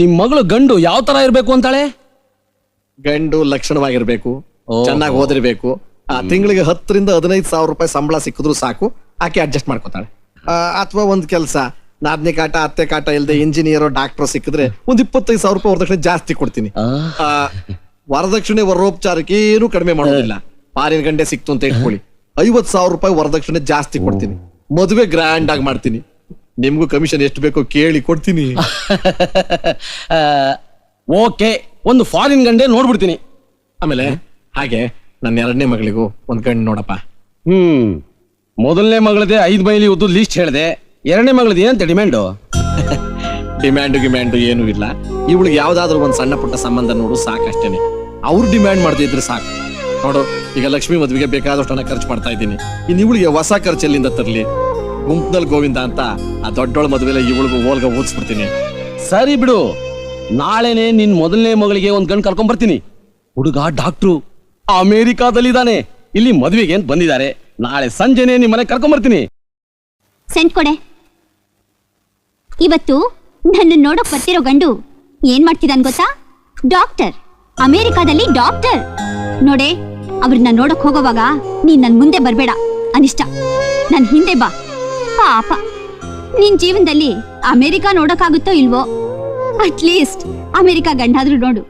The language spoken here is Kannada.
ನಿಮ್ ಮಗಳು ಗಂಡು ಯಾವ ತರ ಇರ್ಬೇಕು ಅಂತಾಳೆ? ಗಂಡು ಲಕ್ಷಣವಾಗಿರ್ಬೇಕು, ಚೆನ್ನಾಗಿ ಓದಿರ್ಬೇಕು, ತಿಂಗಳಿಗೆ 10 ರಿಂದ 15,000 ರೂಪಾಯಿ ಸಂಬಳ ಸಿಕ್ಕಿದ್ರು ಸಾಕು, ಆಕೆ ಅಡ್ಜಸ್ಟ್ ಮಾಡ್ಕೋತಾಳೆ. ಅಥವಾ ಒಂದ್ ಕೆಲಸ ನಾದ್ನಿ ಕಾಟ ಅತ್ತೆ ಕಾಟ ಇಲ್ಲದೆ ಇಂಜಿನಿಯರ್ ಡಾಕ್ಟರ್ ಸಿಕ್ಕಿದ್ರೆ ಒಂದ್ 25,000 ರೂಪಾಯಿ ವರದಕ್ಷಿಣೆ ಜಾಸ್ತಿ ಕೊಡ್ತೀನಿ. ವರದಕ್ಷಿಣೆ ವರೋಪಚಾರಕ್ಕೆ ಏನು ಕಡಿಮೆ ಮಾಡೋದಿಲ್ಲ. ಪಾರಿನ ಗಂಡೆ ಸಿಕ್ತು ಅಂತ ಇಟ್ಕೊಳ್ಳಿ, 50,000 ರೂಪಾಯಿ ವರದಕ್ಷಿಣೆ ಜಾಸ್ತಿ ಕೊಡ್ತೀನಿ. ಮದುವೆ ಗ್ರ್ಯಾಂಡ್ ಆಗಿ ಮಾಡ್ತೀನಿ. ನಿಮ್ಗೂ ಕಮಿಷನ್ ಎಷ್ಟು ಬೇಕೋ ಕೇಳಿ ಕೊಡ್ತೀನಿ. ಓಕೆ, ಒಂದು ಫಾರಿನ್ ಗಂಡೆ ನೋಡ್ಬಿಡ್ತೀನಿ. ಆಮೇಲೆ ಹಾಗೆ ನನ್ನ 2ನೇ ಮಗಳಿಗೂ ಒಂದ್ ಗಂಡು ನೋಡಪ್ಪ. ಮೊದಲನೇ ಮಗಳದೇ 5 ಮೈಲಿ ಉದ್ದು ಲೀಸ್ಟ್ ಹೇಳಿದೆ, 2ನೇ ಮಗಳದ ಏನಂತ ಡಿಮ್ಯಾಂಡು? ಡಿಮ್ಯಾಂಡು ಏನೂ ಇಲ್ಲ. ಇವಳಿಗೆ ಯಾವ್ದಾದ್ರು ಒಂದ್ ಸಣ್ಣ ಪುಟ್ಟ ಸಂಬಂಧ ನೋಡು ಸಾಕಷ್ಟೇನೆ. ಅವ್ರು ಡಿಮ್ಯಾಂಡ್ ಮಾಡ್ದಿದ್ರೆ ಸಾಕು. ನೋಡು, ಈಗ ಲಕ್ಷ್ಮಿ ಮದ್ವೆಗೆ ಬೇಕಾದಷ್ಟು ಹಣ ಖರ್ಚು ಮಾಡ್ತಾ ಇದ್ದೀನಿ. ಇನ್ನು ಇವಳಿಗೆ ಹೊಸ ಖರ್ಚೆಲ್ಲಿಂದ ತರ್ಲಿ? ಗುಂಪ್ನಲ್ಲಿ ಗೋವಿಂದ ಅಂತ ಆ ದೊಡ್ಡೋಳ ಮದ್ವೆಲೆ ಇವಳಿಗೂ ಓಲ್ಗ ಓದಿಸ್ಬಿಡ್ತೀನಿ. ಸರಿ ಬಿಡು, ನಾಳೆನೆ ನಿನ್ ಮೊದಲನೇ ಮಗಳಿಗೆ ಒಂದ್ ಗಂಡು ಕರ್ಕೊಂಡ್ ಬರ್ತೀನಿ. ಹುಡುಗ ಡಾಕ್ಟ್ರು, ಅಮೆರಿಕಾದಲ್ಲಿದ್ದಾನೆ, ಇಲ್ಲಿ ಮದ್ವೆಗೆ ಅಂತ ಬಂದಿದ್ದಾರೆ. ನಾಳೆ ಸಂಜೆನೆ ನಿಮ್ ಮನೆ ಕರ್ಕೊಂಡ್ ಬರ್ತೀನಿ. ಸೆಂಟ್ ಕೊಡೆ. ಇವತ್ತು ನನ್ನ ನೋಡಕ್ ಬರ್ತಿರೋ ಗಂಡು ಏನ್ ಮಾಡ್ತಿದ್ದಾನ್ ಗೊತ್ತಾ? ಡಾಕ್ಟರ್, ಅಮೆರಿಕಾದಲ್ಲಿ ಡಾಕ್ಟರ್. ನೋಡೆ, ಅವ್ರನ್ನ ನೋಡಕ್ ಹೋಗೋವಾಗ ನೀನ್ ನನ್ ಮುಂದೆ ಬರ್ಬೇಡ, ಅನಿಷ್ಟ. ನನ್ ಹಿಂದೆ ಬಾ. ಪಾಪ, ನಿನ್ ಜೀವನದಲ್ಲಿ ಅಮೆರಿಕಾ ನೋಡಕ್ಕಾಗುತ್ತೋ ಇಲ್ವೋ, ಅಟ್ಲೀಸ್ಟ್ ಅಮೆರಿಕಾ ಗಂಡಾದ್ರೂ ನೋಡು.